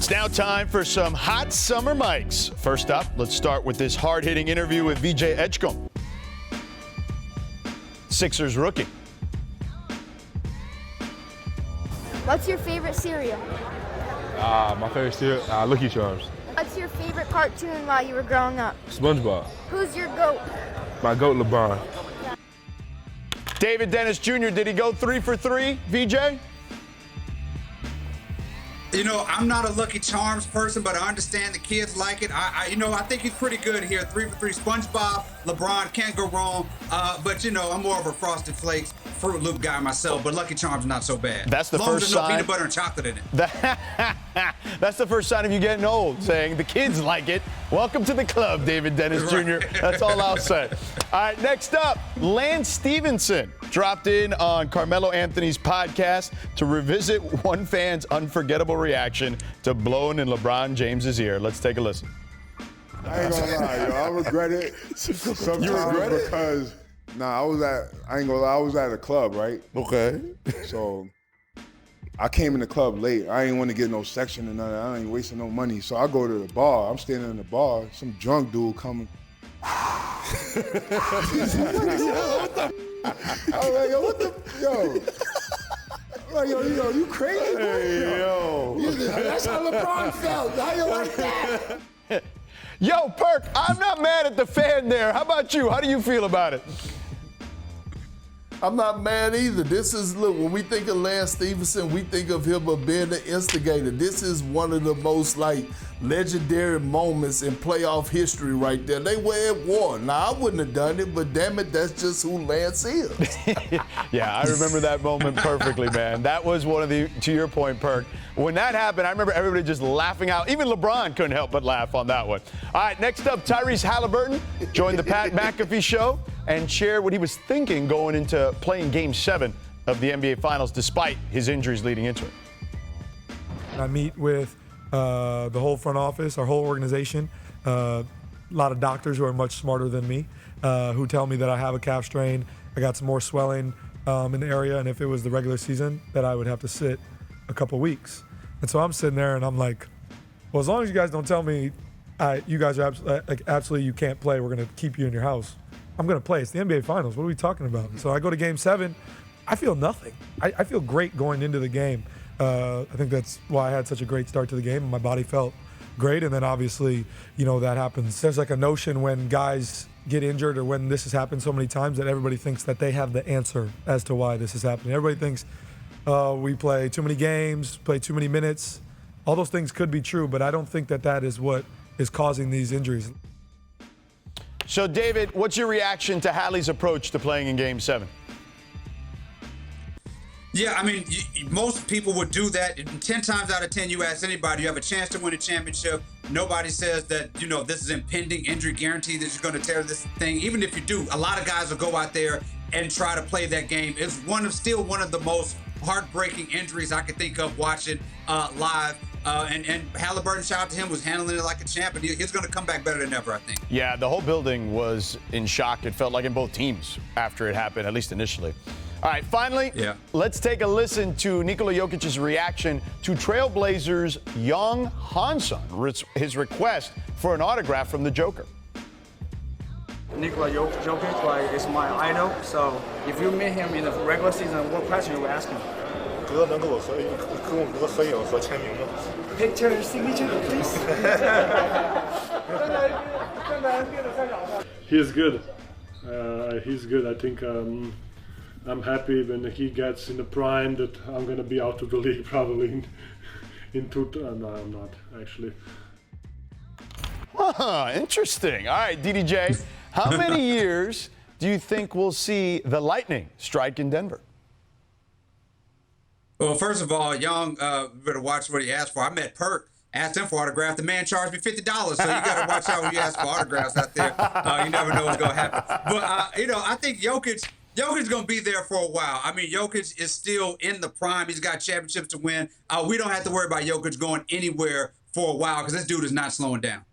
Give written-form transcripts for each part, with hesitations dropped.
It's now time for some hot summer mics. First up, let's start with this hard-hitting interview with VJ Edgecombe, Sixers rookie. What's your favorite cereal? My favorite cereal, Lucky Charms. What's your favorite cartoon while you were growing up? SpongeBob. Who's your GOAT? My GOAT, LeBron. David Dennis Jr., did he go 3 for 3, VJ? You know, I'm not a Lucky Charms person, but I understand the kids like it. I think he's pretty good here. 3 for 3. SpongeBob, LeBron, can't go wrong. But I'm more of a Frosted Flakes, Fruit Loop guy myself. But Lucky Charms not so bad. That's the as long first as there's no sign. peanut butter and chocolate in it. That's the first sign of you getting old, saying the kids like it. Welcome to the club, David Dennis Jr. That's all I'll say. All right, next up, Lance Stevenson dropped in on Carmelo Anthony's podcast to revisit one fan's unforgettable reaction to blowing in LeBron James's ear. Let's take a listen. I ain't gonna lie, yo. I regret it sometimes because, I was at a club, right? Okay. So I came in the club late. I ain't want to get no section or nothing. I ain't wasting no money. So I go to the bar. I'm standing in the bar. Some drunk dude coming. I was like, yo. I'm like, yo, you crazy? Hey, yo. That's how LeBron felt. How you like that? Yo, Perk, I'm not mad at the fan there. How about you? How do you feel about it? I'm not mad either. Look, when we think of Lance Stevenson, we think of him as being the instigator. This is one of the most, legendary moments in playoff history right there. They were at war. Now, I wouldn't have done it, but damn it, that's just who Lance is. Yeah, I remember that moment perfectly, man. That was one of the, to your point, Perk, when that happened, I remember everybody just laughing out. Even LeBron couldn't help but laugh on that one. All right, next up, Tyrese Haliburton joined the Pat McAfee show and shared what he was thinking going into playing Game 7 of the NBA Finals despite his injuries leading into it. I meet with the whole front office, our whole organization, a lot of doctors who are much smarter than me, who tell me that I have a calf strain, I got some more swelling in the area, and if it was the regular season, that I would have to sit a couple weeks. And so I'm sitting there and I'm like, well, as long as you guys don't tell me you guys are absolutely you can't play, we're going to keep you in your house. I'm going to play. It's the NBA Finals. What are we talking about? So I go to Game 7. I feel nothing. I feel great going into the game. I think that's why I had such a great start to the game. My body felt great. And then obviously, that happens. There's a notion when guys get injured or when this has happened so many times that everybody thinks that they have the answer as to why this is happening. Everybody thinks we play too many games, play too many minutes. All those things could be true, but I don't think that is what is causing these injuries. So, David, what's your reaction to Hallie's approach to playing in Game 7? Yeah, most people would do that. 10 times out of 10, you ask anybody, you have a chance to win a championship. Nobody says that, this is impending injury guarantee that you're going to tear this thing. Even if you do, a lot of guys will go out there and try to play that game. It's still one of the most heartbreaking injuries I could think of watching live. And Haliburton, shout out to him, was handling it like a champ, and he's going to come back better than ever, I think. Yeah, the whole building was in shock. It felt like in both teams after it happened, at least initially. All right, finally, Let's take a listen to Nikola Jokic's reaction to Trailblazers' Yang Hansen, his request for an autograph from the Joker. Nikola Jokic is my idol, so if you meet him in the regular season, what question you will ask him? Picture signature, please. He's good. He's good. I think I'm happy when he gets in the prime that I'm going to be out of the league probably in two. No, I'm not actually. Interesting. All right, DDJ, how many years do you think we'll see the Lightning strike in Denver? Well, first of all, Young, better watch what he asked for. I met Perk, asked him for autograph. The man charged me $50, so you got to watch out when you ask for autographs out there. You never know what's going to happen. But, I think Jokic's going to be there for a while. Jokic is still in the prime. He's got championships to win. We don't have to worry about Jokic going anywhere for a while because this dude is not slowing down.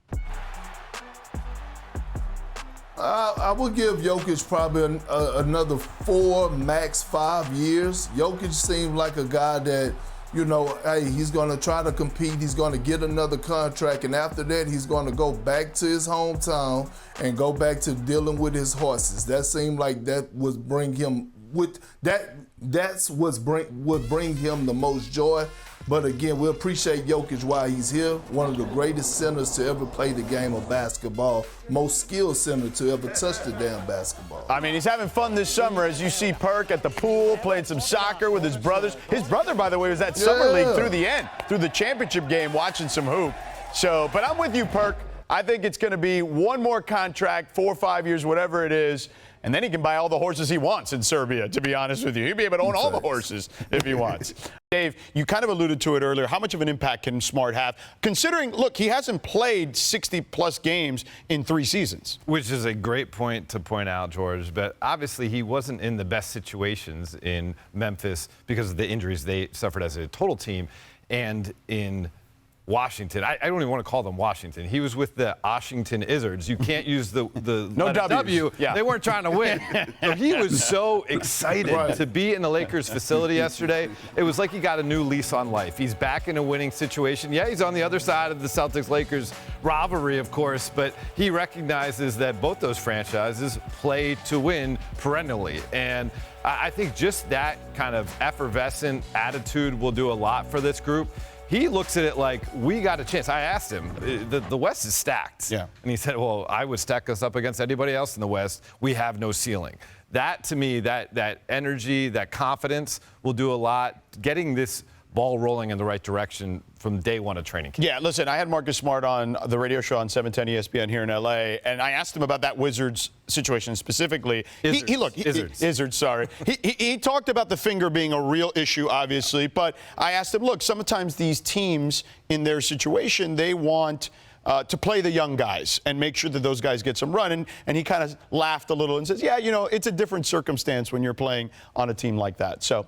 I would give Jokic probably another 4, max 5 years. Jokic seemed like a guy that you know, hey, he's going to try to compete. He's going to get another contract. And after that, he's going to go back to his hometown and go back to dealing with his horses. That seemed like that would bring him would bring him the most joy. But again, we appreciate Jokic while he's here. One of the greatest centers to ever play the game of basketball. Most skilled center to ever touch the damn basketball. I mean, he's having fun this summer as you see Perk at the pool, playing some soccer with his brothers. His brother, by the way, was at Summer League through the end, through the championship game, watching some hoop. So, but I'm with you, Perk. I think it's going to be one more contract, 4 or 5 years, whatever it is. And then he can buy all the horses he wants in Serbia, to be honest with you. He'll be able to own all the horses if he wants. Dave, you kind of alluded to it earlier. How much of an impact can Smart have? Considering, look, he hasn't played 60-plus games in 3 seasons. Which is a great point to point out, George. But obviously he wasn't in the best situations in Memphis because of the injuries they suffered as a total team. And in Washington. I don't even want to call them Washington. He was with the Washington Wizards. You can't use the no W. Yeah. They weren't trying to win. So he was so excited to be in the Lakers facility yesterday. It was like he got a new lease on life. He's back in a winning situation. Yeah, he's on the other side of the Celtics-Lakers rivalry, of course, but he recognizes that both those franchises play to win perennially. And I think just that kind of effervescent attitude will do a lot for this group. He looks at it like, we got a chance. I asked him, the West is stacked. Yeah. And he said, well, I would stack us up against anybody else in the West. We have no ceiling. That, to me, that energy, that confidence will do a lot. Getting this ball rolling in the right direction from day one of training camp. Yeah, listen, I had Marcus Smart on the radio show on 710 ESPN here in L.A., and I asked him about that Wizards situation specifically. Izzards, sorry. He talked about the finger being a real issue, obviously, but I asked him, look, sometimes these teams in their situation, they want to play the young guys and make sure that those guys get some run. And he kind of laughed a little and says, yeah, you know, it's a different circumstance when you're playing on a team like that. So